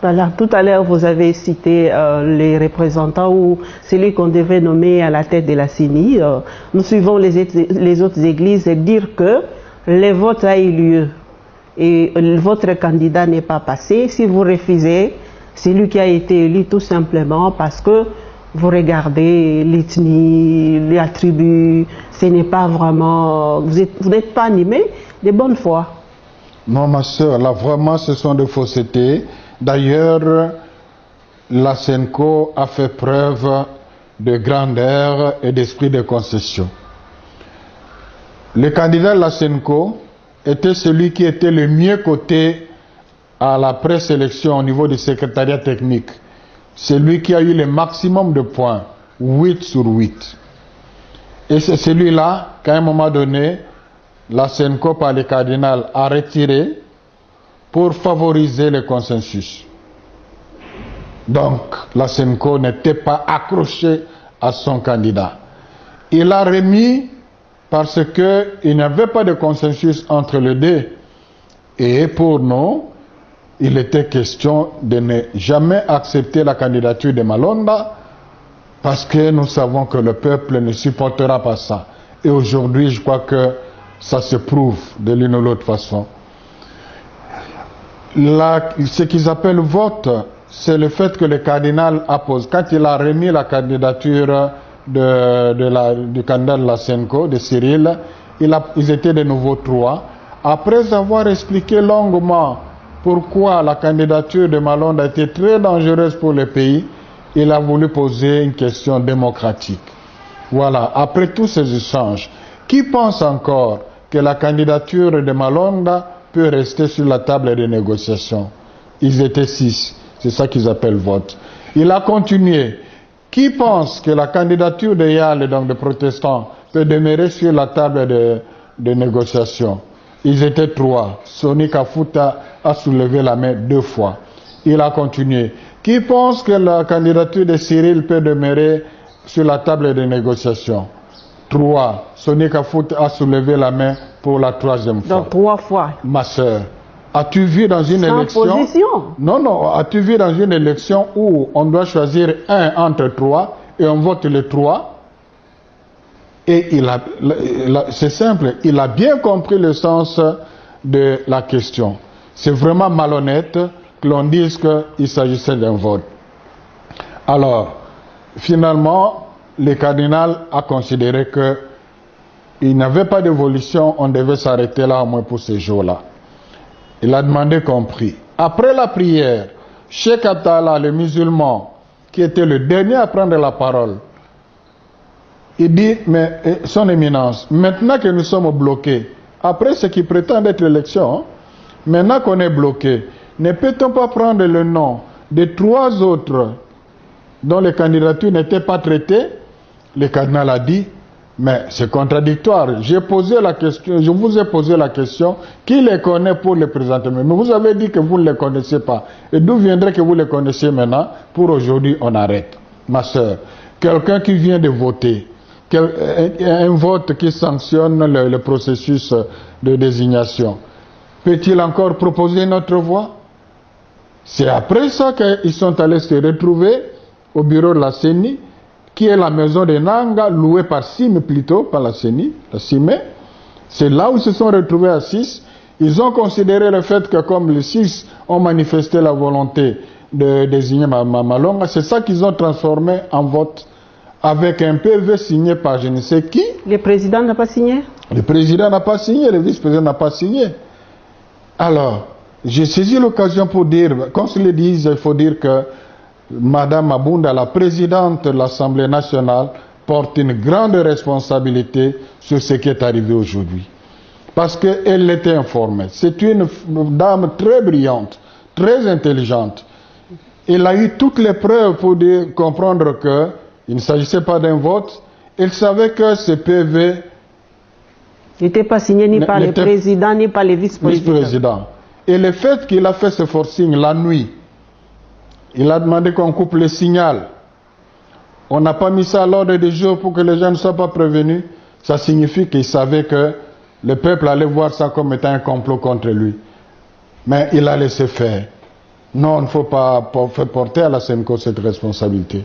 Voilà, tout à l'heure, vous avez cité les représentants ou celui qu'on devait nommer à la tête de la CENI. Nous suivons les autres églises et dire que les votes ont eu lieu et votre candidat n'est pas passé. Si vous refusez, c'est lui qui a été élu tout simplement parce que vous regardez l'ethnie, les attributs, ce n'est pas vraiment... Vous n'êtes pas animé de bonne foi. Non, ma soeur, là vraiment ce sont des faussetés. D'ailleurs, la SENCO a fait preuve de grandeur et d'esprit de concession. Le candidat de la SENCO était celui qui était le mieux coté à la présélection au niveau du secrétariat technique. C'est lui qui a eu le maximum de points, 8 sur 8. Et c'est celui-là qu'à un moment donné, la SENCO par le cardinal a retiré pour favoriser le consensus. Donc, la SENCO n'était pas accrochée à son candidat. Il l'a remis parce qu'il n'y avait pas de consensus entre les deux. Et pour nous, il était question de ne jamais accepter la candidature de Malonda parce que nous savons que le peuple ne supportera pas ça. Et aujourd'hui, je crois que ça se prouve de l'une ou l'autre façon. Ce qu'ils appellent vote, c'est le fait que le cardinal appose. Quand il a remis la candidature du candidat de la SENCO, de Cyril, ils étaient de nouveau 3. Après avoir expliqué longuement pourquoi la candidature de Malonda était très dangereuse pour le pays, il a voulu poser une question démocratique. Voilà, après tous ces échanges, qui pense encore que la candidature de Malonda peut rester sur la table des négociations? Ils étaient 6, c'est ça qu'ils appellent vote. Il a continué. Qui pense que la candidature de Yale, donc des protestants, peut demeurer sur la table de négociations? Ils étaient 3. Sonny Kafuta a soulevé la main 2 fois. Il a continué. Qui pense que la candidature de Cyril peut demeurer sur la table de négociations? 3. Sonny Kafuta a soulevé la main pour la 3e fois. Donc 3 fois. Ma soeur, as-tu vu dans une élection... position. Non, as-tu vu dans une élection où on doit choisir un entre 3 et on vote les 3? Et c'est simple, il a bien compris le sens de la question. C'est vraiment malhonnête que l'on dise qu'il s'agissait d'un vote. Alors, finalement, le cardinal a considéré qu'il n'y avait pas d'évolution, on devait s'arrêter là au moins pour ces jours-là. Il a demandé qu'on prie. Après la prière, Cheikh Attala, le musulman, qui était le dernier à prendre la parole, il dit, mais son éminence, maintenant que nous sommes bloqués, après ce qui prétend être l'élection, maintenant qu'on est bloqué, ne peut-on pas prendre le nom de 3 autres dont les candidatures n'étaient pas traitées? Le cardinal a dit, mais c'est contradictoire. J'ai posé la question, je vous ai posé la question, qui les connaît pour les présenter? Mais vous avez dit que vous ne les connaissez pas. Et d'où viendrait que vous les connaissiez maintenant? Pour aujourd'hui, on arrête. Ma soeur, quelqu'un qui vient de voter, un vote qui sanctionne le processus de désignation, peut-il encore proposer notre voix? C'est après ça qu'ils sont allés se retrouver au bureau de la CENI, qui est la maison de Nanga, louée par Sime plutôt, par la CENI, la Sime. C'est là où ils se sont retrouvés à 6. Ils ont considéré le fait que comme les 6 ont manifesté la volonté de désigner Malonda, c'est ça qu'ils ont transformé en vote avec un PV signé par je ne sais qui. Le président n'a pas signé? Le président n'a pas signé, le vice-président n'a pas signé. Alors, j'ai saisi l'occasion pour dire, comme se le disent, il faut dire que Madame Mabunda, la présidente de l'Assemblée nationale, porte une grande responsabilité sur ce qui est arrivé aujourd'hui. Parce qu'elle était informée. C'est une dame très brillante, très intelligente. Elle a eu toutes les preuves pour comprendre qu'il ne s'agissait pas d'un vote. Elle savait que ce PV n'était pas signé ni par le président, ni par le vice-président. Et le fait qu'il a fait ce forcing la nuit, il a demandé qu'on coupe le signal. On n'a pas mis ça à l'ordre du jour pour que les gens ne soient pas prévenus. Ça signifie qu'il savait que le peuple allait voir ça comme étant un complot contre lui. Mais il a laissé faire. Non, il ne faut pas faire porter à la SEMCO cette responsabilité.